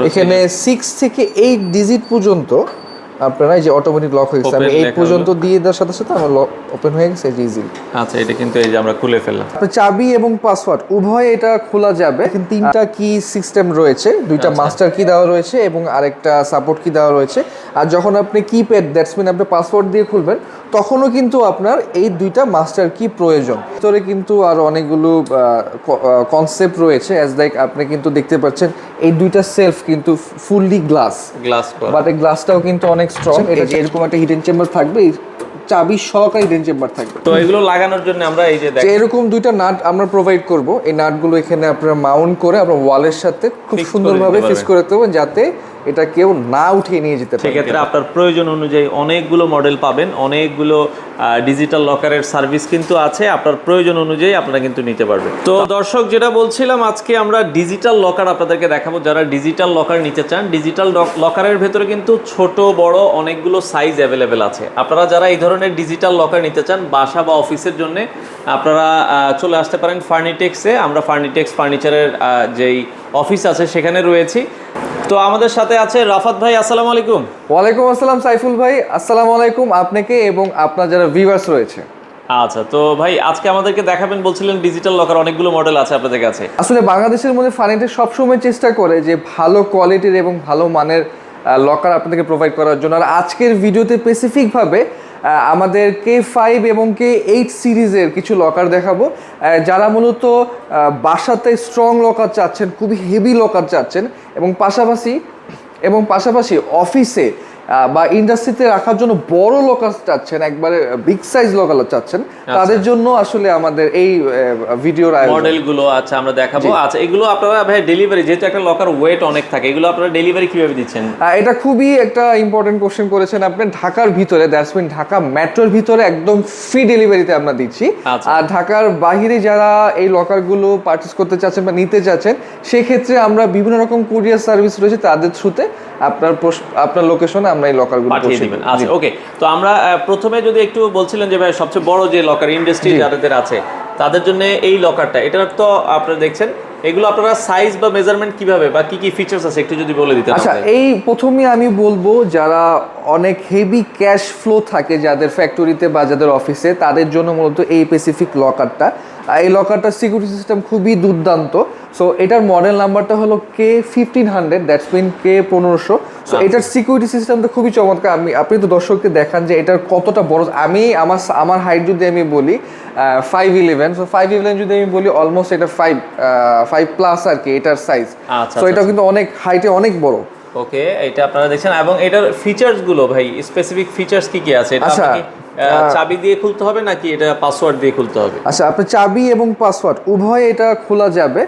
এখানে 6 থেকে 8 ডিজিট পর্যন্ত আপনারা এই যে অটোমেটিক লক হয়ে গেছে, আমি 8 পর্যন্ত দিয়ে দেওয়ার সাথে সাথে আমার লক ওপেন হয়ে গেছে ইজিলি। আচ্ছা, এটা কিন্তু এই যে আমরা খুলে ফেললাম। আপনার চাবি এবং পাসওয়ার্ড উভয় এটা খোলা যাবে। এখানে 3টা কি সিস্টেম রয়েছে, 2টা মাস্টার কি দেওয়া রয়েছে এবং আরেকটা সাপোর্ট কি দেওয়া রয়েছে। আর যখন আপনি কিপ্যাড, দ্যাটস মিন আপনি পাসওয়ার্ড দিয়ে খুলবেন, তখনও কিন্তু আপনার এই 2টা মাস্টার কি প্রয়োজন। ভিতরে কিন্তু আরো অনেকগুলো কনসেপ্ট রয়েছে, অ্যাজ লাইক আপনি কিন্তু দেখতে পাচ্ছেন এই 2টা সেলফ কিন্তু ফুললি গ্লাস, বাট এই গ্লাসটাও কিন্তু অনেক স্ট্রং। এটা এরকম একটা হিডেন চেম্বার থাকবে, চাবি সহকারে হিডেন চেম্বার থাকবে। তো এগুলো লাগানোর জন্য আমরা এই যে এরকম 2টা নাট আমরা প্রোভাইড করব। এই নাটগুলো এখানে আপনারা মাউন্ট করে আপনার ওয়ালের সাথে খুব সুন্দরভাবে ফিক্স করে রাখতে হবে, যাতে এটা কেউ না উঠিয়ে নিয়ে যেতে পারে। সেক্ষেত্রে আপনার প্রয়োজন অনুযায়ী অনেকগুলো মডেল পাবেন, অনেকগুলো ডিজিটাল লকারের সার্ভিস কিন্তু আছে, আপনার প্রয়োজন অনুযায়ী আপনারা কিন্তু নিতে পারবেন। তো দর্শক, যেটা বলছিলাম, আজকে আমরা ডিজিটাল লকার আপনাদেরকে দেখাবো। যারা ডিজিটাল লকার নিতে চান, ডিজিটাল লকারের ভেতরে কিন্তু ছোট বড় অনেকগুলো সাইজ অ্যাভেলেবেল আছে। আপনারা যারা এই ধরনের ডিজিটাল লকার নিতে চান বাসা বা অফিসের জন্য, আপনারা চলে আসতে পারেন ফার্নিটেক্সে। আমরা ফার্নিটেক্স ফার্নিচারের যেই অফিস আছে সেখানে রয়েছি। তো আমাদের সাথে আছে রাফাত ভাই। আসসালামু আলাইকুম। ওয়ালাইকুম আসসালাম সাইফুল ভাই, আসসালামু আলাইকুম আপনাকে এবং আপনার যারা ভিউয়ার্স রয়েছে। আচ্ছা, তো ভাই আজকে আমাদেরকে দেখাবেন বলছিলেন ডিজিটাল লকার, অনেকগুলো মডেল আছে আপনাদের কাছে। আসলে বাংলাদেশের মধ্যে ফার্নিটেক্স সবসময় চেষ্টা করে যে ভালো কোয়ালিটির এবং ভালো মানের লকার আপনাদেরকে প্রোভাইড করার জন্য। আর আজকের ভিডিওতে স্পেসিফিকভাবে আমাদের K5 এবং K8 সিরিজের কিছু লকার দেখাবো, যারা মূলত বাসাতে স্ট্রং লকার চাচ্ছেন, খুবই হেভি লকার চাচ্ছেন, এবং পাশাপাশি অফিসে বা ইন্ডাস্ট্রিতে রাখার জন্য বড় লকার চাচ্ছেন, একবারে বিগ সাইজ লকার চাচ্ছেন, তাদের জন্য আসলে আমাদের এই ভিডিওর মডেলগুলো আচ্ছা আমরা দেখাবো। আচ্ছা, এগুলো আপনারা ভাই ডেলিভারি, যেহেতু একটা লকার ওয়েট অনেক থাকে, এগুলো আপনারা ডেলিভারি কিভাবে দিচ্ছেন? এটা খুবই একটা ইম্পর্টেন্ট কোশ্চেন করেছেন আপনি। ঢাকার ভিতরে, দ্যাটস মিন ঢাকা মেট্রোর ভিতরে একদম ফ্রি ডেলিভারিতে আমরা দিচ্ছি। আর ঢাকার বাইরে যারা এই লকারগুলো পারচেজ করতে চাচ্ছেন বা নিতে চাচ্ছেন, সেক্ষেত্রে আমরা বিভিন্ন রকম কুরিয়ার সার্ভিস রয়েছে, তাদের থ্রুতে আপনার লোকেশনে আমরা এই লকারগুলো পাঠিয়ে দিবেন। আচ্ছা, ওকে। তো আমরা প্রথমে যদি একটু বলছিলেন যে ভাই সবচেয়ে বড় যে লকার ইন্ডাস্ট্রি যাদের আছে তাদের জন্য এই লকারটা, এটা তো আপনারা দেখছেন, এগুলো আপনারা সাইজ বা মেজারমেন্ট কিভাবে বা কি কি ফিচারস আছে একটু যদি বলে দিতেন। আচ্ছা, এই প্রথমে আমি বলবো যারা অনেক হেভি ক্যাশ ফ্লো থাকে যাদের ফ্যাক্টরিতে বা যাদের অফিসে, তাদের জন্য মূলত এই স্পেসিফিক লকারটা। এই লকারটার সিকিউরিটি সিস্টেম খুবই দুর্দান্ত। সো এটার মডেল নাম্বারটা হলো K1500, that's mean K1500। So এটার সিকিউরিটি সিস্টেমটা খুবই চমৎকার। আপনি তো দর্শককে দেখান যে এটার কতটা বড়। আমার হাইট যদি আমি বলি 5'11", সো 5'11" যদি আমি বলি অলমোস্ট এটা 5 প্লাস আর কি এটার সাইজ। সো এটা কিন্তু অনেক হাইটে অনেক বড়। ওকে, এটা আপনারা দেখছেন। এবং এটার ফিচার্স গুলো ভাই, স্পেসিফিক ফিচার্স কি কি আছে? এটা চাবি দিয়ে খুলতে হবে নাকি এটা পাসওয়ার্ড দিয়ে খুলতে হবে? আচ্ছা, আপনি চাবি এবং পাসওয়ার্ড উভয় এটা খোলা যাবে।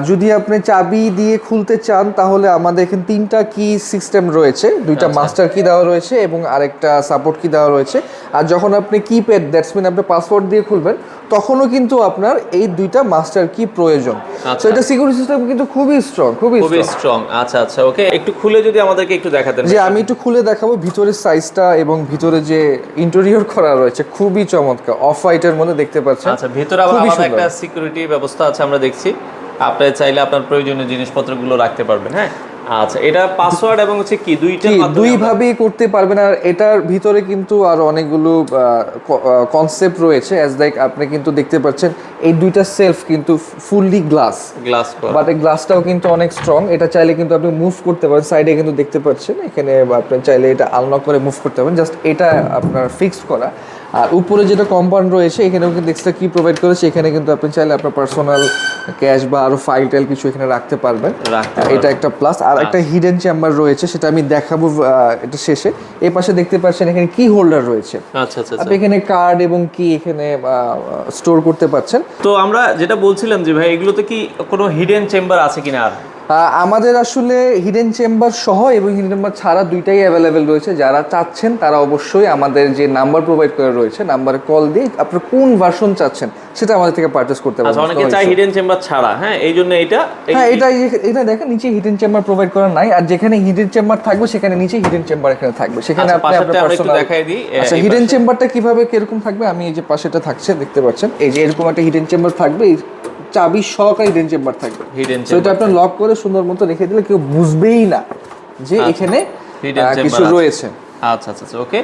যদি আপনি চাবি দিয়ে খুলতে চান তাহলে আমাদের এখানে 3টা কি সিস্টেম রয়েছে, 2টা মাস্টার কি দেওয়া রয়েছে এবং আরেকটা সাপোর্ট কি দেওয়া রয়েছে। আর যখন আপনি কিপ্যাড, দ্যাটস মিন আপনি পাসওয়ার্ড দিয়ে খুলবেন, তখনও কিন্তু আপনার এই 2টা মাস্টার কি প্রয়োজন। তো এটা সিকিউরিটি সিস্টেম কিন্তু খুবই স্ট্রং। আচ্ছা, ওকে। একটু খুলে যদি আমাদেরকে একটু দেখাতেন। যে আমি একটু খুলে দেখাবো ভিতরের সাইজটা, এবং ভিতরে যে ইন্টেরিয়র করা রয়েছে খুবই চমৎকার, অফ হোয়াইটের মধ্যে দেখতে পাচ্ছেন। আচ্ছা, ভিতরে আবার একটা সিকিউরিটি ব্যবস্থা আছে আমরা দেখছি, আপনি চাইলে আপনার প্রয়োজনীয় জিনিসপত্রগুলো রাখতে পারবেন। হ্যাঁ, আচ্ছা, এটা পাসওয়ার্ড এবং হচ্ছে কি দুই ভাবেই করতে পারবেন। আর এটার ভিতরে কিন্তু আরো অনেকগুলো কনসেপ্ট রয়েছে, অ্যাজ লাইক আপনি কিন্তু দেখতে পাচ্ছেন এই 2টা সেলফ কিন্তু ফুললি গ্লাস, বাট এই গ্লাসটাও কিন্তু অনেক স্ট্রং। এটা চাইলে কিন্তু আপনি মুভ করতে পারেন। সাইডে কিন্তু দেখতে পাচ্ছেন এখানে আপনি চাইলে এটা আনলক করে মুভ করতে পারেন, জাস্ট এটা আপনার ফিক্সড করা। আর উপরে যেটা কম্পাউন্ড রয়েছে এখানেও কিন্তু এক্সট্রা কি প্রোভাইড করেছে, এখানে কিন্তু আপনি চাইলে আপনার পার্সোনাল ক্যাশ বা আরো ফাইল টাইল কিছু এখানে রাখতে পারবেন। এটা একটা প্লাস। আর একটা হিডেন চেম্বার রয়েছে, সেটা আমি দেখাবো এটা শেষে। এই পাশে দেখতে পাচ্ছেন এখানে কি হোল্ডার রয়েছে। আচ্ছা, আপনি এখানে কার্ড এবং কি এখানে স্টোর করতে পারছেন। তো আমরা যেটা বলছিলাম যে ভাই এগুলোতে কি কোনো হিডেন চেম্বার আছে কিনা? আর আমাদের আসলে হিডেন চেম্বার সহ এবং হিডেন চেম্বার ছাড়া দুইটাই অ্যাভেলেবেল রয়েছে। যারা চাচ্ছেন তারা অবশ্যই আমাদের যে নাম্বার প্রোভাইড করা রয়েছে, নাম্বারে কল দিয়ে আপনার কোন ভার্সন চাচ্ছেন সেটা আমাদের থেকে পারচেজ করতে পারবেন। আচ্ছা, অনেকে চায় হিডেন চেম্বার ছাড়া। হ্যাঁ, এই জন্য এটা দেখেন নিচে হিডেন চেম্বার প্রোভাইড করা নাই, আর যেখানে হিডেন চেম্বার থাকবে সেখানে নিচে হিডেন চেম্বার এখানে থাকবে। সেখানে আপনি আপনার পার্সোনাল দেখাই দিই। আচ্ছা, হিডেন চেম্বারটা কিভাবে কিরকম থাকবে আমি এই যে পাশেটা থাকছে দেখতে পাচ্ছেন, এই যে এরকম একটা হিডেন চেম্বার থাকবে। চাবি সহকারে হিডেন চেম্বার থাকবে। হিডেন তো এটা আপনি লক করে সুন্দর মতো রেখে দিলে কেউ বুঝবেই না যে এখানে কিছু রয়েছে। আচ্ছা আচ্ছা আচ্ছা, ওকে।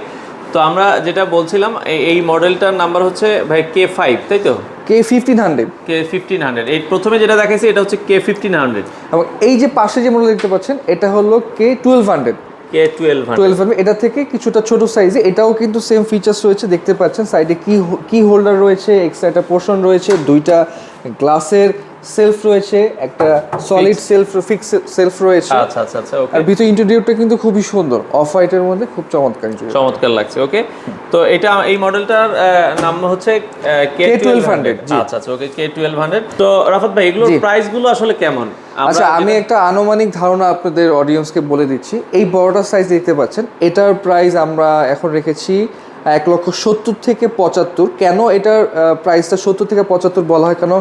তো আমরা যেটা বলছিলাম এই মডেলটার নাম্বার হচ্ছে ভাই K5, তাই তো? K1500। K1500, এই প্রথমে যেটা দেখাইছি এটা হচ্ছে K1500, এবং এই যে পাশে যে মডেল দেখতে পাচ্ছেন এটা হলো K1200। K1200 এটা থেকে কিছুটা ছোট সাইজে, এটাও কিন্তু সেম ফিচার্স রয়েছে, দেখতে পাচ্ছেন সাইডে কি হোল্ডার রয়েছে, এক্সট্রা একটা পোর্শন রয়েছে, দুইটা গ্লাসের সেলফ রয়েছে, একটা সলিড ফিক্স সেলফ রয়েছে। আচ্ছা আচ্ছা আচ্ছা, ওকে। আর ভিতরে ইন্টেরিয়রটা কিন্তু খুবই সুন্দর, অফ হোয়াইটের মধ্যে খুব চমৎকার চমৎকার লাগছে, ওকে। তো এটা এই মডেলটার নাম হচ্ছে K1200। আচ্ছা আচ্ছা, ওকে, K1200। তো রাফাত ভাই এগুলোর প্রাইস গুলো আসলে কেমন? আচ্ছা, আমি একটা আনুমানিক ধারণা আপনাদের অডিয়েন্সকে বলে দিচ্ছি। এই বড়টার সাইজ দেখতে পাচ্ছেন, এটার প্রাইস আমরা এখন রেখেছি 1,70,000 থেকে 75,000। কেন এটার প্রাইসটা 70 থেকে 75 বলা হয়, কেন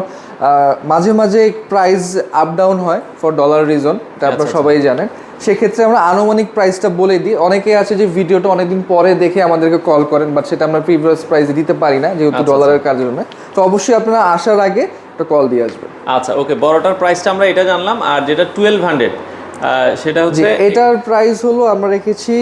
মাঝে মাঝে প্রাইস আপ ডাউন হয় ফর ডলার রিজন, এটা আপনারা সবাই জানেন। সেক্ষেত্রে আমরা আনুমানিক প্রাইসটা বলে দিই। অনেকে আছে যে ভিডিওটা অনেকদিন পরে দেখে আমাদেরকে কল করেন, বাট সেটা আমরা প্রিভিয়াস প্রাইস দিতে পারি না যেহেতু ডলারের কারণে। তো অবশ্যই আপনারা আসার আগে একটা কল দিয়ে আসবেন। আচ্ছা, ওকে। বড়টার প্রাইসটা আমরা এটা জানলাম, আর যেটা 1200 সেটা হচ্ছে, এটার প্রাইস হলো আমরা রেখেছি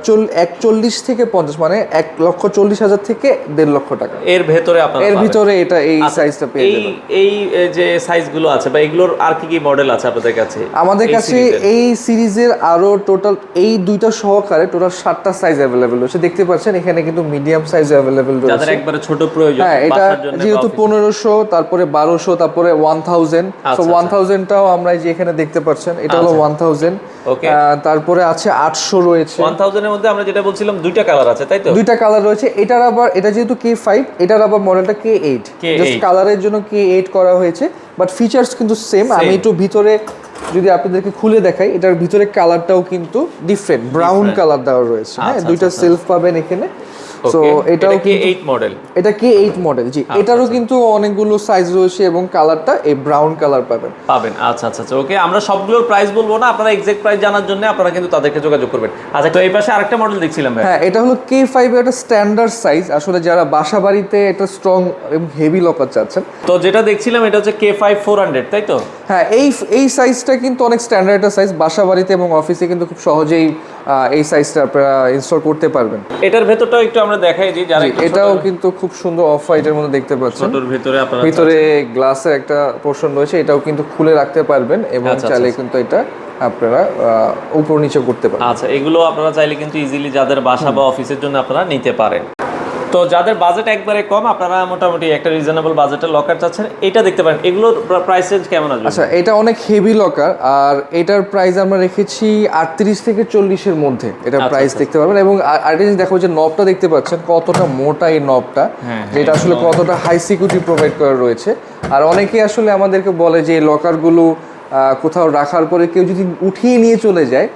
41 থেকে 50, মানে 1,40,000 থেকে 1.5 লক্ষ টাকা। এর ভেতরে আপনারা এর ভিতরে এটা এই সাইজটা পেয়ে যাবেন। এই যে সাইজগুলো আছে বা এগুলোর আর কি মডেল আছে আপনাদের কাছে? আমাদের কাছে এই সিরিজের আরো টোটাল এই দুইটা সহকারে টোটাল 7টা সাইজ अवेलेबल রয়েছে। দেখতে পাচ্ছেন এখানে কিন্তু মিডিয়াম সাইজ अवेलेबल রয়েছে, যাদের একবারে ছোট প্রয়োজন। হ্যাঁ, এটা যেহেতু 1500, তারপরে 1200, তারপরে 1000। সো 1000টাও আমরা যে এখানে দেখতে পাচ্ছেন, এটা হলো 1000। ওকে। তারপরে আছে 800 রয়েছে। 1000 এর মধ্যে আমরা যেটা বলছিলাম দুইটা কালার আছে, তাই তো? দুইটা কালার রয়েছে। এটার আবার, এটা যেহেতু K5, এটার আবার মডেলটা K8, জাস্ট কালারের জন্য K8 করা হয়েছে, বাট ফিচার্স কিন্তু সেম। আমি একটু ভিতরে যদি আপনাদেরকে খুলে দেখাই, এটার ভিতরে কালারটাও কিন্তু ডিফারেন্ট, ব্রাউন কালার দেওয়া রয়েছে। হ্যাঁ, দুইটা সেলফ পাবেন এখানে। সো এটাও K8 মডেল, এটা K8 মডেল। জি, এটারও কিন্তু অনেকগুলো সাইজ রয়েছে এবং কালারটা এই ব্রাউন কালার পাবেন। আচ্ছা আচ্ছা আচ্ছা, ওকে। আমরা সবগুলোর প্রাইস বলবো না, আপনারা এক্সাক্ট প্রাইস জানার জন্য আপনারা কিন্তু তাদেরকে যোগাযোগ করবেন। আচ্ছা, তো এই পাশে আরেকটা মডেল দেখছিলাম ভাই। হ্যাঁ, এটা হলো K5 এর একটা স্ট্যান্ডার্ড সাইজ। আসলে যারা বাসা বাড়িতে একটা স্ট্রং এবং হেভি লকার চাচ্ছেন, তো যেটা দেখছিলাম এটা হচ্ছে K5 400, তাই তো? হ্যাঁ, এই সাইজটা কিন্তু অনেক স্ট্যান্ডার্ড একটা সাইজ। বাসা বাড়িতে এবং অফিসে কিন্তু খুব সহজেই এই সাইজটা আপনারা ইনস্টল করতে পারবেন। এটার ভেতরটাও একটু আমরা দেখাই দিই, যারা এটাও কিন্তু খুব সুন্দর অফ হোয়াইটের মধ্যে দেখতে পাচ্ছেন। ছোটর ভিতরে আপনারা ভিতরে গ্লাসের একটা পোর্শন রয়েছে, এটাও কিন্তু খুলে রাখতে পারবেন এবং চাইলে কিন্তু এটা আপনারা উপর নিচে করতে পারেন। আচ্ছা, এগুলো আপনারা চাইলে কিন্তু ইজিলি যাদের বাসা বা অফিসের জন্য আপনারা নিতে পারেন। তো যাদের বাজেট একবারে কম, আপনারা মোটামুটি একটা রিজনেবল বাজেটের লকার চাচ্ছেন, এটা দেখতে পারেন। এগুলোর প্রাইস রেঞ্জ কেমন আসবে? আচ্ছা, এটা অনেক হেভি লকার, আর এটার প্রাইস আমরা রেখেছি 38 থেকে 40 এর মধ্যে। এটার প্রাইস দেখতে পারবেন। এবং আরেকটা জিনিস দেখো, যে নবটা দেখতে পাচ্ছেন কতটা মোটা এই নবটা, যেটা আসলে কতটা হাই সিকিউরিটি প্রোভাইড করা রয়েছে। আর অনেকে আসলে আমাদেরকে বলে যে এই লকারগুলো কোথাও রাখার পরে কেউ যদি উঠিয়ে নিয়ে চলে যায়,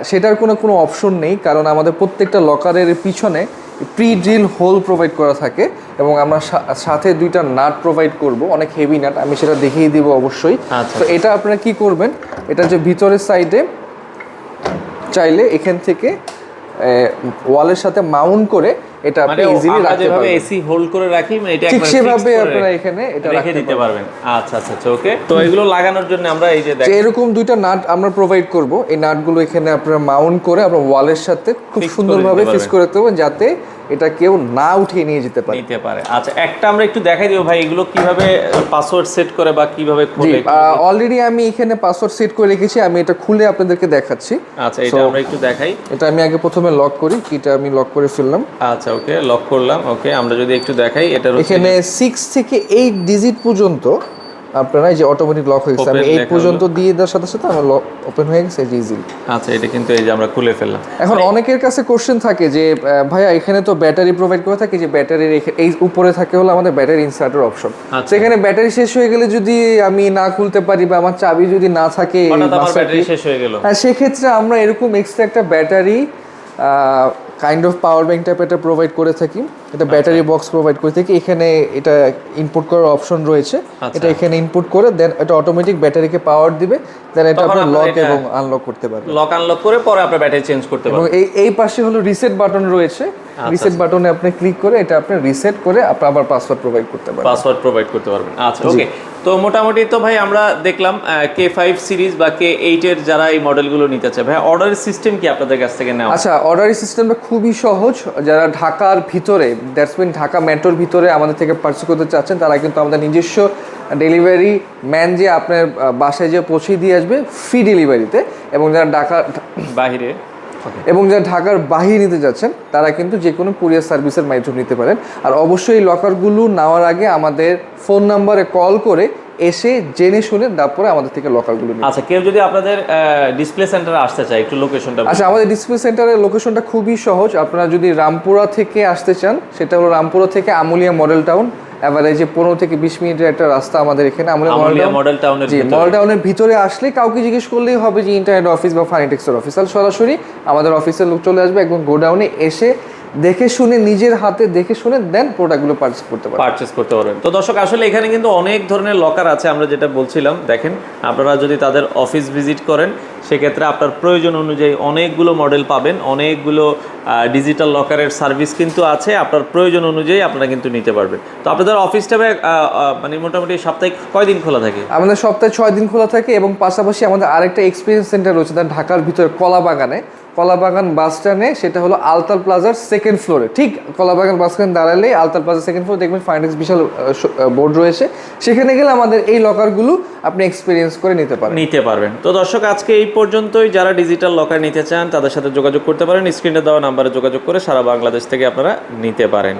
সেটার কোনো অপশন নেই, কারণ আমাদের প্রত্যেকটা লকারের পিছনে প্রি ড্রিল হোল প্রোভাইড করা থাকে এবং আমরা সাথে দুইটা নাট প্রোভাইড করব, অনেক হেভি নাট, আমি সেটা দেখিয়ে দিব অবশ্যই। তো এটা আপনারা কি করবেন, এটা যে ভিতরের সাইডে চাইলে এখান থেকে ওয়ালের সাথে মাউন্ট করে এটা আপনি ইজিলি রাখতে পারবেন। এসি হোল্ড করে রাখি, এটা ঠিক সেভাবে আপনারা এখানে এটা রেখে দিতে পারবেন। আচ্ছা আচ্ছা আচ্ছা, ওকে। তো এগুলো লাগানোর জন্য আমরা এই যে এরকম দুইটা নাট আমরা প্রোভাইড করব। এই নাটগুলো এখানে আপনারা মাউন্ট করে আপনার ওয়ালের সাথে খুব সুন্দরভাবে ফিক্স করে রাখতে পারবেন, যাতে এটা কেউ না উঠিয়ে নিয়ে যেতে পারে। আচ্ছা, একটা আমরা একটু দেখাই দিব ভাই, এগুলো কিভাবে পাসওয়ার্ড সেট করে বা কিভাবে খোলে। অলরেডি আমি এখানে পাসওয়ার্ড সেট করে রেখেছি, আমি এটা খুলে আপনাদেরকে দেখাচ্ছি। আচ্ছা, এটা আমরা একটু দেখাই। এটা আমি আগে প্রথমে লক করি, কিটা আমি লক করে ফেললাম। আচ্ছা, ওকে, লক করলাম। ওকে, আমরা যদি একটু দেখাই, এটা এখানে 6 থেকে 8 ডিজিট পর্যন্ত আপনারা এই যে অটোমেটিক লক হয়ে গেছে, আমি 8 পর্যন্ত দিয়ে দেওয়ার সাথে সাথে আমার লক ওপেন হয়ে গেছে ইজিলি। আচ্ছা, এটা কিন্তু এই যে আমরা খুলে ফেললাম। এখন অনেকের কাছে কোশ্চেন থাকে যে ভাইয়া এখানে তো ব্যাটারি প্রোভাইড করে থাকে, যে ব্যাটারির এই উপরে থাকে হলো আমাদের ব্যাটারি ইনসার্টার অপশন। সেখানে ব্যাটারি শেষ হয়ে গেলে যদি আমি না খুলতে পারি বা আমার চাবি যদি না থাকে, ব্যাটারি শেষ হয়ে গেল, সেক্ষেত্রে আমরা এরকম এক্সট্রা একটা battery kind of power bank type এটা প্রোভাইড করে থাকি। এটা ব্যাটারি বক্স প্রোভাইড করে থাকি। এখানে এটা ইনপুট করার অপশন রয়েছে, এটা এখানে ইনপুট করে দেন এটা অটোমেটিক ব্যাটারিকে পাওয়ার দিবে, দেন এটা আপনি লক এবং আনলক করতে পারবেন। লক আনলক করে পরে আপনি ব্যাটারি চেঞ্জ করতে পারবেন। এবং এই পাশে হলো রিসেট বাটন রয়েছে, রিসেট বাটনে আপনি ক্লিক করে এটা আপনি রিসেট করে আপনি আবার পাসওয়ার্ড প্রোভাইড করতে পারবেন। আচ্ছা, ওকে। তো তো মোটামুটি তো ভাই আমরা দেখলাম K5 সিরিজ বা K8 এর যারা এই মডেলগুলো নিতে চায় ভাই, অর্ডারের সিস্টেম কি আপনাদের কাছ থেকে নেওয়া? আচ্ছা, অর্ডারিং সিস্টেমটা খুবই সহজ। যারা ঢাকার ভিতরে, দ্যাটস মিন ঢাকা মেট্রোর ভিতরে আমাদের থেকে পার্চেস করতে চাচ্ছেন, তারা কিন্তু আমাদের নিজস্ব ডেলিভারি ম্যান যে আপনার বাসায় যে পৌঁছে দিয়ে আসবে ফ্রি ডেলিভারিতে। এবং যারা বাহিরে যারা ঢাকার বাহিরে নিতে যাচ্ছেন, তারা কিন্তু যে কোনো কুরিয়ার সার্ভিসের মাধ্যমে নিতে পারেন। আর অবশ্যই লকারগুলো নেওয়ার আগে আমাদের ফোন নাম্বারে কল করে এসে জেনে শুনে তারপরে আমাদের থেকে লকারগুলো নিন। আচ্ছা, কেউ যদি আপনাদের ডিসপ্লে সেন্টারে আসতে চায়, একটু লোকেশনটা। আচ্ছা, আমাদের ডিসপ্লে সেন্টারের লোকেশনটা খুবই সহজ। আপনারা যদি রামপুরা থেকে আসতে চান, সেটা হলো রামপুরা থেকে আমুলিয়া মডেল টাউন, এভারেজে 15 থেকে 20 মিনিটের একটা রাস্তা আমাদের এখানে। আমুলিয়া মডেল টাউনের জি, মডেল টাউনের ভিতরে আসলে কাউকে জিজ্ঞেস করলেই হবে যে ইন্টারনেট অফিস বা ফানিটেক্সের অফিস, আর সরাসরি আমাদের অফিসের লোক চলে আসবে একদম গোডাউনে এসে দেখে শুনে, নিজের হাতে দেখে শুনে দেন প্রোডাক্টগুলো পারচেস করতে পারবেন। তো দর্শক, আসলে এখানে কিন্তু অনেক ধরনের লকার আছে, আমরা যেটা বলছিলাম। দেখেন, আপনারা যদি তাদের অফিস ভিজিট করেন, সেক্ষেত্রে আপনার প্রয়োজন অনুযায়ী অনেকগুলো মডেল পাবেন, অনেকগুলো ডিজিটাল লকারের সার্ভিস কিন্তু আছে। আপনার প্রয়োজন অনুযায়ী আপনারা কিন্তু নিতে পারবেন। তো আপনাদের অফিসটা মানে মোটামুটি সাপ্তাহিক কয়দিন খোলা থাকে? আমাদের সপ্তাহে 6 দিন খোলা থাকে, এবং পাশাপাশি আমাদের আরেকটা এক্সপিরিয়েন্স সেন্টার রয়েছে ঢাকার ভিতরে কলাবাগান বাস স্ট্যান্ডে। সেটা হলো আলতার প্লাজার সেকেন্ড ফ্লোরে। ঠিক কলাবাগান বাস স্ট্যান্ড দাঁড়ালেই আলতার প্লাজার সেকেন্ড ফ্লোর দেখবেন ফাইনেক্স বিশাল বোর্ড রয়েছে। সেখানে গেলে আমাদের এই লকারগুলো আপনি এক্সপিরিয়েন্স করে নিতে পারবেন। তো দর্শক, আজকে এই পর্যন্তই। যারা ডিজিটাল লকার নিতে চান তাদের সাথে যোগাযোগ করতে পারেন, স্ক্রিনে দেওয়া নাম্বারে যোগাযোগ করে সারা বাংলাদেশ থেকে আপনারা নিতে পারেন।